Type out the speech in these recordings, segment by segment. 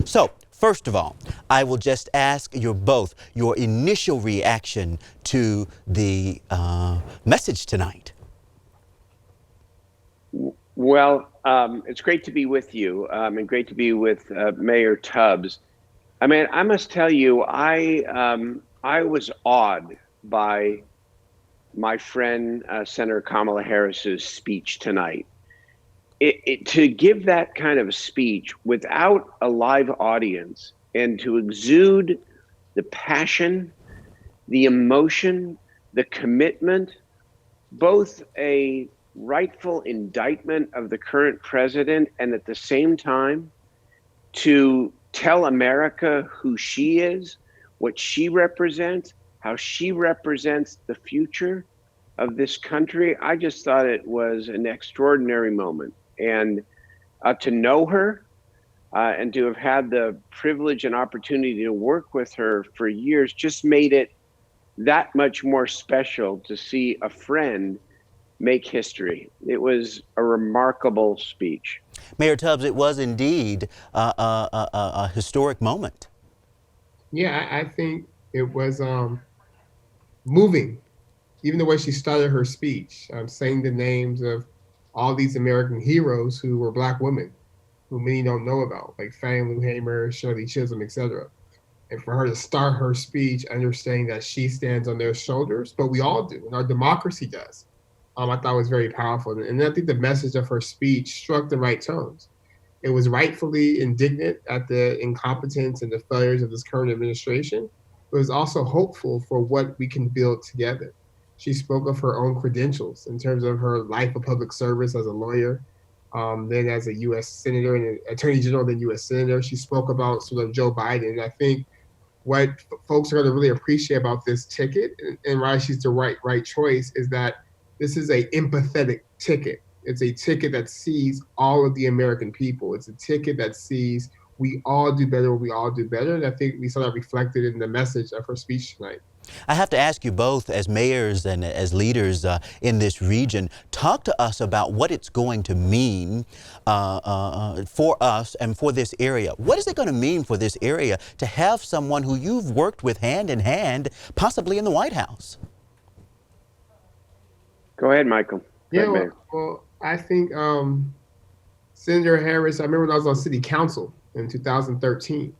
So, first of all, I will just ask your initial reaction to the message tonight. Well, it's great to be with you, and great to be with Mayor Tubbs. I mean, I must tell you, I was awed by my friend Senator Kamala Harris's speech tonight. To give that kind of a speech without a live audience and to exude the passion, the emotion, the commitment, both a rightful indictment of the current president and at the same time to tell America who she is, what she represents, how she represents the future of this country. I just thought it was an extraordinary moment. And to know her and to have had the privilege and opportunity to work with her for years just made it that much more special to see a friend make history. It was a remarkable speech. Mayor Tubbs, it was indeed a historic moment. Yeah, I think it was moving. Even the way she started her speech, saying the names of all these American heroes who were Black women, who many don't know about, like Fannie Lou Hamer, Shirley Chisholm, etc. And for her to start her speech understanding that she stands on their shoulders, but we all do, and our democracy does. I thought was very powerful. And I think the message of her speech struck the right tones. It was rightfully indignant at the incompetence and the failures of this current administration, but it was also hopeful for what we can build together. She spoke of her own credentials in terms of her life of public service as a lawyer, then as a U.S. Senator and Attorney General, then U.S. Senator. She spoke about sort of Joe Biden. And I think what folks are going to really appreciate about this ticket and why she's the right choice is that this is a empathetic ticket. It's a ticket that sees all of the American people. It's a ticket that sees we all do better when we all do better. And I think we saw that reflected in the message of her speech tonight. I have to ask you both, as mayors and as leaders in this region, talk to us about what it's going to mean for us and for this area. What is it going to mean for this area to have someone who you've worked with hand in hand, possibly in the White House? Go ahead, Michael. Well, I think Senator Harris, I remember when I was on city council in 2013,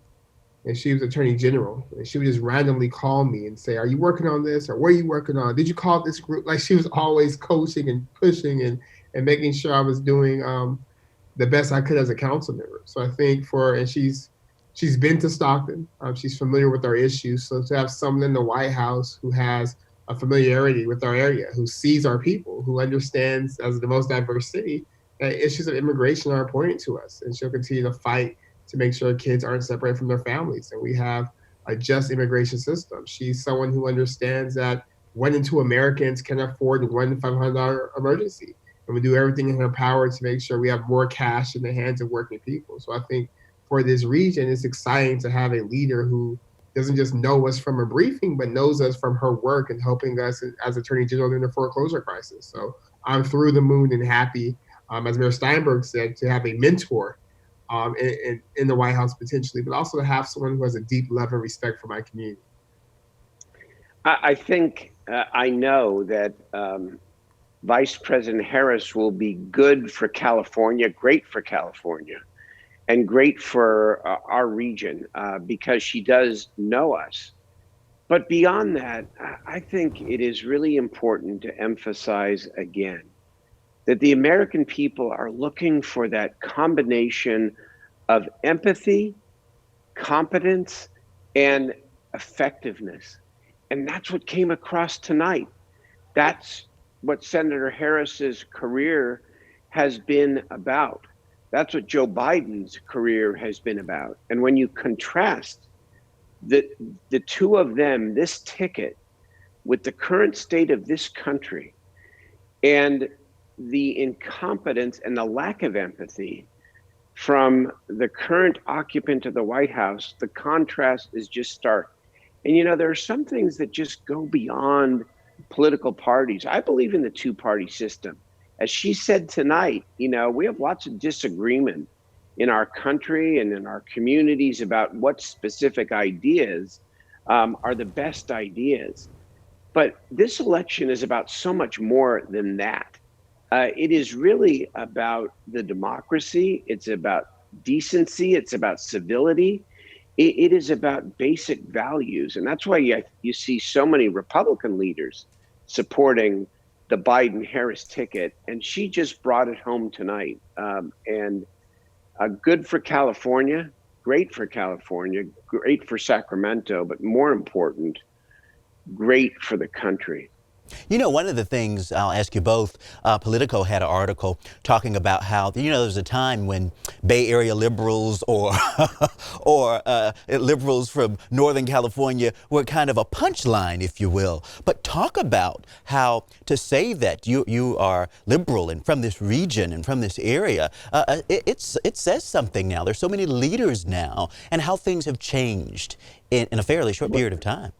and she was Attorney General, and she would just randomly call me and say, "Are you working on this? Or what are you working on? Did you call this group?" Like, she was always coaching and pushing and making sure I was doing the best I could as a council member. So I think and she's been to Stockton. She's familiar with our issues. So to have someone in the White House who has a familiarity with our area, who sees our people, who understands, as the most diverse city, that issues of immigration are important to us. And she'll continue to fight to make sure kids aren't separated from their families and we have a just immigration system. She's someone who understands that 1 in 2 Americans can afford one $500 emergency. And we do everything in her power to make sure we have more cash in the hands of working people. So I think for this region, it's exciting to have a leader who doesn't just know us from a briefing, but knows us from her work and helping us as Attorney General during the foreclosure crisis. So I'm through the moon and happy, as Mayor Steinberg said, to have a mentor in the White House potentially, but also to have someone who has a deep love and respect for my community. I think I know that Vice President Harris will be good for California, great for California, and great for our region because she does know us. But beyond that, I think it is really important to emphasize again that the American people are looking for that combination of empathy, competence, and effectiveness. And that's what came across tonight. That's what Senator Harris's career has been about. That's what Joe Biden's career has been about. And when you contrast the two of them, this ticket, with the current state of this country and the incompetence and the lack of empathy from the current occupant of the White House, the contrast is just stark. And there are some things that just go beyond political parties. I believe in the two-party system. As she said tonight, we have lots of disagreement in our country and in our communities about what specific ideas are the best ideas. But this election is about so much more than that. It is really about the democracy. It's about decency. It's about civility. It is about basic values. And that's why you see so many Republican leaders supporting the Biden-Harris ticket. And she just brought it home tonight. And good for California, great for California, great for Sacramento, but more important, great for the country. You know, one of the things, I'll ask you both, Politico had an article talking about how, you know, there was a time when Bay Area liberals or liberals from Northern California were kind of a punchline, if you will. But talk about how to say that you are liberal and from this region and from this area, it says something now. There's so many leaders now, and how things have changed in a fairly short period of time.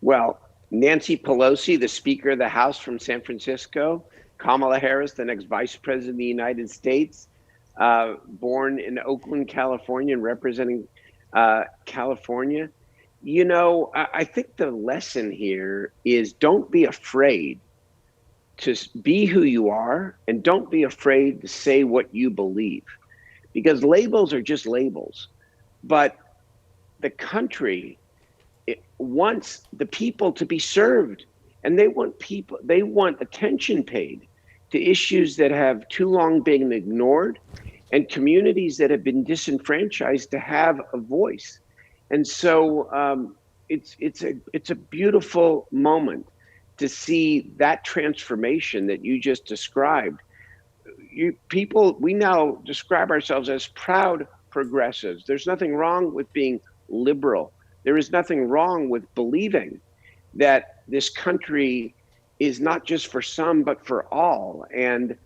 Well, Nancy Pelosi, the Speaker of the House from San Francisco, Kamala Harris, the next Vice President of the United States, born in Oakland, California, and representing California. You know, I think the lesson here is don't be afraid to be who you are, and don't be afraid to say what you believe, because labels are just labels. But the country, it wants the people to be served, and they want attention paid to issues that have too long been ignored, and communities that have been disenfranchised to have a voice. And so it's a beautiful moment to see that transformation that you just described. We now describe ourselves as proud progressives. There's nothing wrong with being liberal. There is nothing wrong with believing that this country is not just for some, but for all. And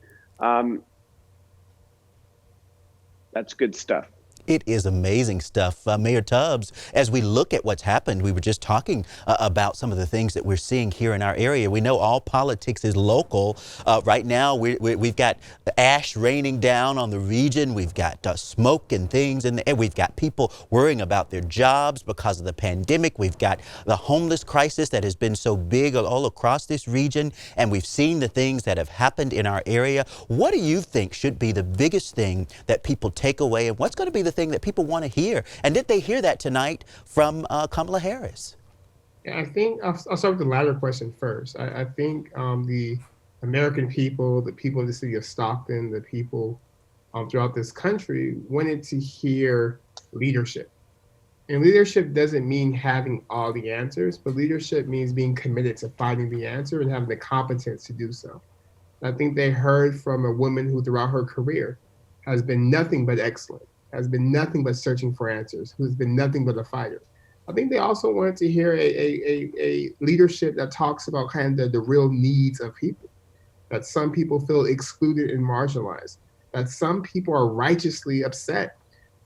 that's good stuff. It is amazing stuff. Mayor Tubbs, as we look at what's happened, we were just talking about some of the things that we're seeing here in our area. We know all politics is local. Right now, we've got ash raining down on the region. We've got smoke and things in the air. We've got people worrying about their jobs because of the pandemic. We've got the homeless crisis that has been so big all across this region. And we've seen the things that have happened in our area. What do you think should be the biggest thing that people take away? And what's going to be the thing that people want to hear? And did they hear that tonight from Kamala Harris? Yeah, I think I'll start with the latter question first. I think the American people, the people in the city of Stockton, the people throughout this country wanted to hear leadership. And leadership doesn't mean having all the answers, but leadership means being committed to finding the answer and having the competence to do so. I think they heard from a woman who throughout her career has been nothing but excellent, has been nothing but searching for answers, who's been nothing but a fighter. I think they also wanted to hear a leadership that talks about kind of the real needs of people, that some people feel excluded and marginalized, that some people are righteously upset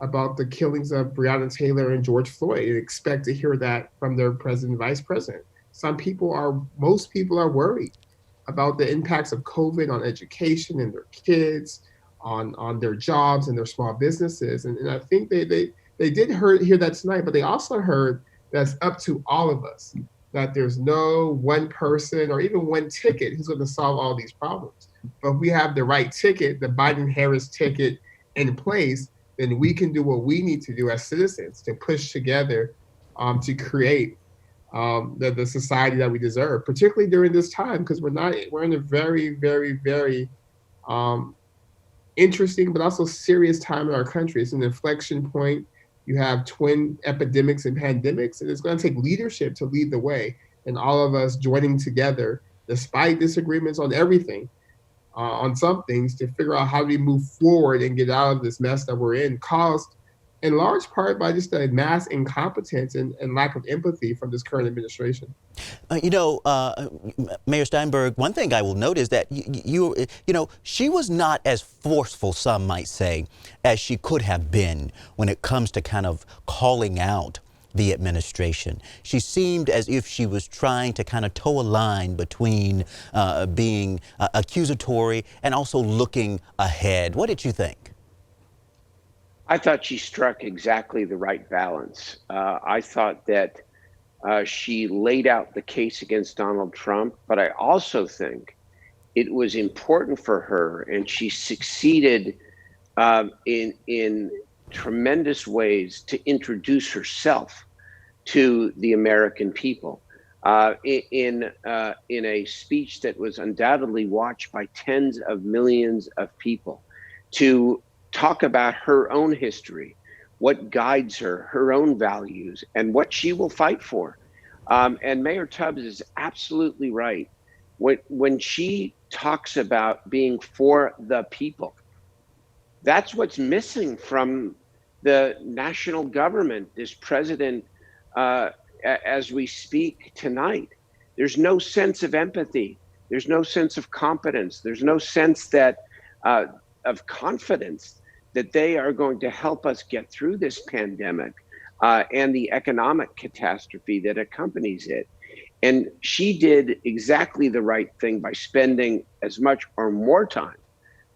about the killings of Breonna Taylor and George Floyd and expect to hear that from their president and vice president. Most people are worried about the impacts of COVID on education and their kids, on their jobs and their small businesses. And I think they did hear that tonight, but they also heard that's up to all of us, that there's no one person or even one ticket who's going to solve all these problems. But if we have the right ticket, the Biden-Harris ticket in place, then we can do what we need to do as citizens to push together to create the society that we deserve, particularly during this time, because we're in a very, very, very interesting, but also serious time in our country. It's an inflection point. You have twin epidemics and pandemics, and it's going to take leadership to lead the way, and all of us joining together, despite disagreements on everything, on some things, to figure out how do we move forward and get out of this mess that we're in, caused in large part by just a mass incompetence and lack of empathy from this current administration. Mayor Steinberg, one thing I will note is that she was not as forceful, some might say, as she could have been when it comes to kind of calling out the administration. She seemed as if she was trying to kind of toe a line between being accusatory and also looking ahead. What did you think? I thought she struck exactly the right balance. I thought that she laid out the case against Donald Trump, but I also think it was important for her, and she succeeded in tremendous ways to introduce herself to the American people in a speech that was undoubtedly watched by tens of millions of people, to talk about her own history, what guides her, her own values, and what she will fight for. And Mayor Tubbs is absolutely right. When she talks about being for the people, that's what's missing from the national government, this president, uh, as we speak tonight. There's no sense of empathy. There's no sense of competence. There's no sense that uh, of confidence that they are going to help us get through this pandemic and the economic catastrophe that accompanies it. And she did exactly the right thing by spending as much or more time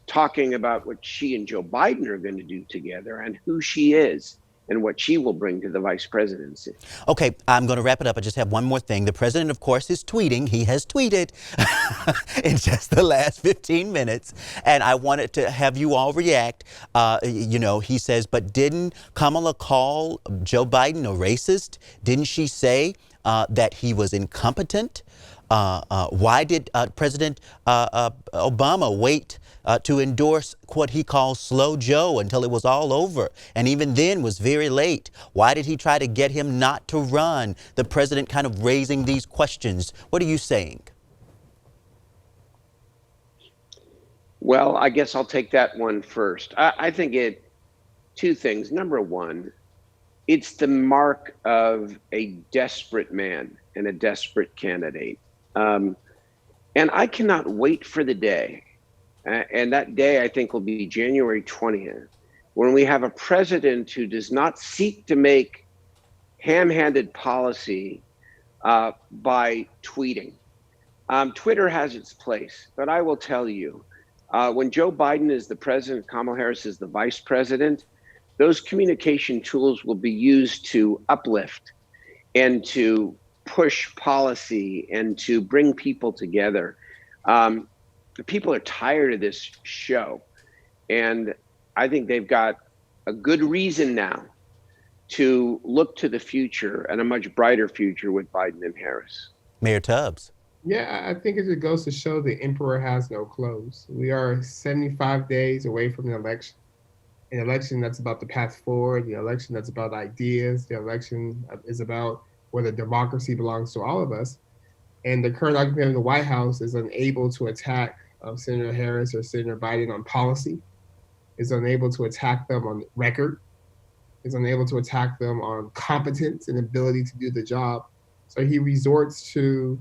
talking about what she and Joe Biden are going to do together and who she is and what she will bring to the vice presidency. Okay, I'm going to wrap it up. I just have one more thing. The president, of course, is tweeting. He has tweeted in just the last 15 minutes. And I wanted to have you all react. He says, but didn't Kamala call Joe Biden a racist? Didn't she say that he was incompetent? Why did President Obama wait to endorse what he calls Slow Joe until it was all over, and even then was very late? Why did he try to get him not to run? The president kind of raising these questions. What are you saying? Well, I guess I'll take that one first. I think two things. Number one, it's the mark of a desperate man and a desperate candidate. And I cannot wait for the day, and that day I think will be January 20th, when we have a president who does not seek to make ham-handed policy by tweeting. Twitter has its place, but I will tell you, when Joe Biden is the president, Kamala Harris is the vice president, those communication tools will be used to uplift and to push policy and to bring people together. The people are tired of this show, and I think they've got a good reason now to look to the future and a much brighter future with Biden and Harris. Mayor Tubbs. Yeah, I think it just goes to show the emperor has no clothes. We are 75 days away from the election. An election that's about the path forward, the election that's about ideas, the election is about whether democracy belongs to all of us. And the current occupant of the White House is unable to attack Senator Harris or Senator Biden on policy, is unable to attack them on record, is unable to attack them on competence and ability to do the job. So he resorts to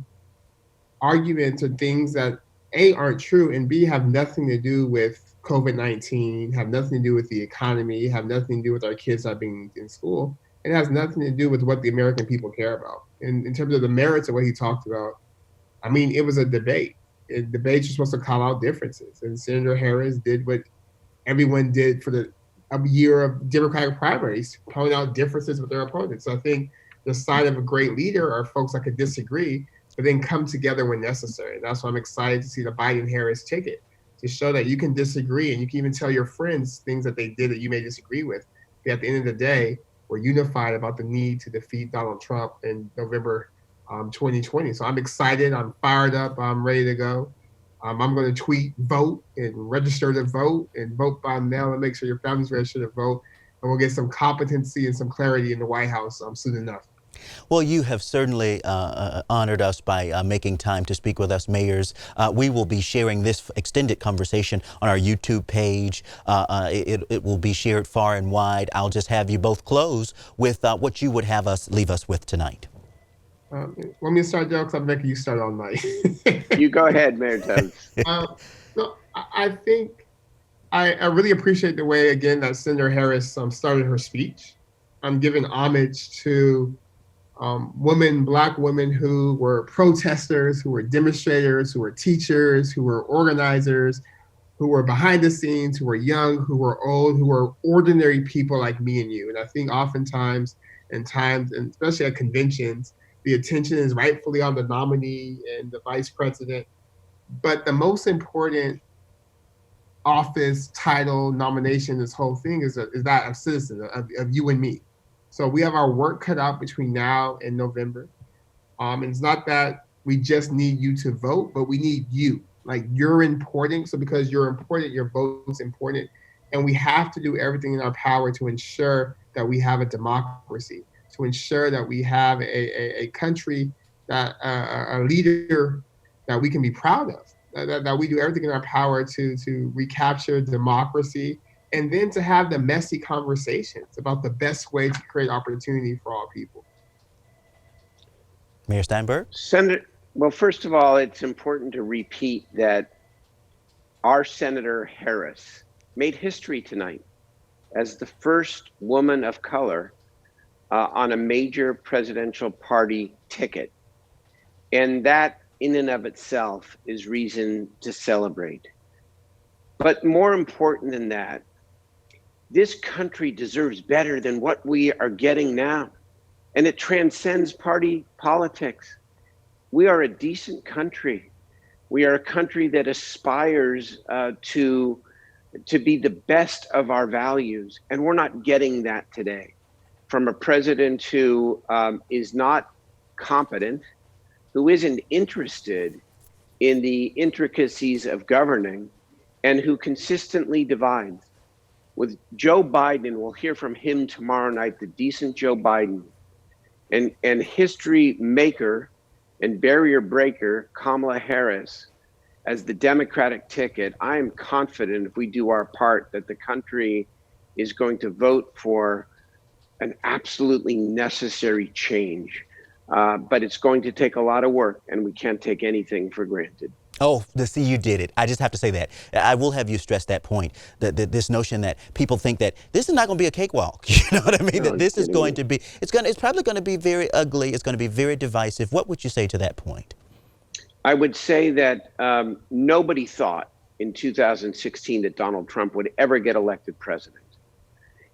arguments or things that A, aren't true, and B, have nothing to do with COVID-19, have nothing to do with the economy, have nothing to do with our kids not being in school. It has nothing to do with what the American people care about. And in terms of the merits of what he talked about, I mean, it was a debate. Debates are supposed to call out differences. And Senator Harris did what everyone did for a year of Democratic primaries, calling out differences with their opponents. So I think the sign of a great leader are folks that could disagree, but then come together when necessary. And that's why I'm excited to see the Biden-Harris ticket, to show that you can disagree and you can even tell your friends things that they did that you may disagree with. But at the end of the day, we're unified about the need to defeat Donald Trump in November 2020. So I'm excited. I'm fired up. I'm ready to go. I'm going to tweet, vote, and register to vote, and vote by mail, and make sure your family's registered to vote. And we'll get some competency and some clarity in the White House soon enough. Well, you have certainly honored us by making time to speak with us, mayors. We will be sharing this extended conversation on our YouTube page. It will be shared far and wide. I'll just have you both close with what you would have us leave us with tonight. Want me to start, Joe? Because I'm making you start all night. You go ahead, Mayor Tubbs. No, I think I really appreciate the way, again, that Senator Harris started her speech. I'm giving homage to Black women who were protesters, who were demonstrators, who were teachers, who were organizers, who are behind the scenes, who are young, who are old, who are ordinary people like me and you. And I think oftentimes and especially at conventions, the attention is rightfully on the nominee and the vice president. But the most important office, title, nomination, this whole thing is that of citizen, of you and me. So we have our work cut out between now and November. And it's not that we just need you to vote, but we need you. Like, you're important. So because you're important, your vote's important. And we have to do everything in our power to ensure that we have a democracy, to ensure that we have a country, that a leader that we can be proud of, that we do everything in our power to recapture democracy, and then to have the messy conversations about the best way to create opportunity for all people. Mayor Steinberg? Senator, well, first of all, it's important to repeat that our Senator Harris made history tonight as the first woman of color on a major presidential party ticket. And that in and of itself is reason to celebrate. But more important than that, this country deserves better than what we are getting now. And it transcends party politics. We are a decent country. We are a country that aspires to be the best of our values. And we're not getting that today from a president who is not competent, who isn't interested in the intricacies of governing, and who consistently divides. With Joe Biden, we'll hear from him tomorrow night, the decent Joe Biden, and history maker and barrier breaker Kamala Harris as the Democratic ticket. I am confident if we do our part that the country is going to vote for an absolutely necessary change. But it's going to take a lot of work, and we can't take anything for granted. Oh, see, you did it. I just have to say that. I will have you stress that point, that this notion that people think that this is not going to be a cakewalk. You know what I mean? No, that this is going to be, it's probably going to be very ugly. It's going to be very divisive. What would you say to that point? I would say that nobody thought in 2016 that Donald Trump would ever get elected president.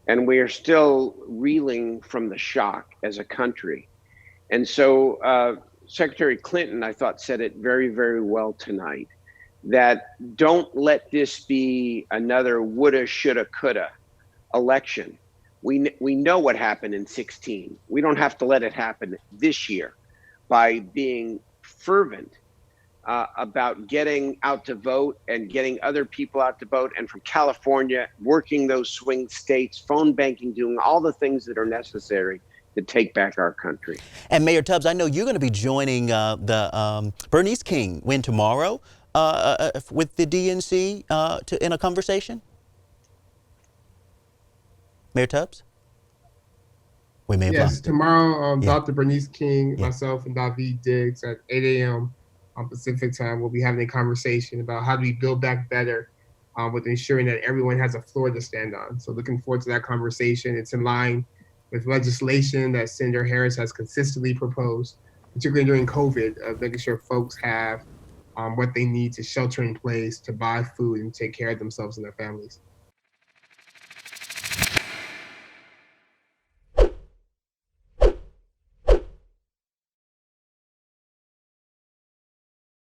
And we are still reeling from the shock as a country. And so Secretary Clinton, I thought, said it very, very well tonight, that don't let this be another woulda, shoulda, coulda election. We know what happened in 16. We don't have to let it happen this year by being fervent about getting out to vote and getting other people out to vote. And from California, working those swing states, phone banking, doing all the things that are necessary to take back our country. And Mayor Tubbs, I know you're going to be joining the Bernice King win tomorrow with the DNC in a conversation. Mayor Tubbs? We may have Yes, lost tomorrow, Yeah. Dr. Bernice King, myself, and David Diggs at 8 a.m. on Pacific time, we'll be having a conversation about how do we build back better with ensuring that everyone has a floor to stand on. So looking forward to that conversation. It's in line with legislation that Senator Harris has consistently proposed, particularly during COVID, of making sure folks have what they need to shelter in place, to buy food, and take care of themselves and their families.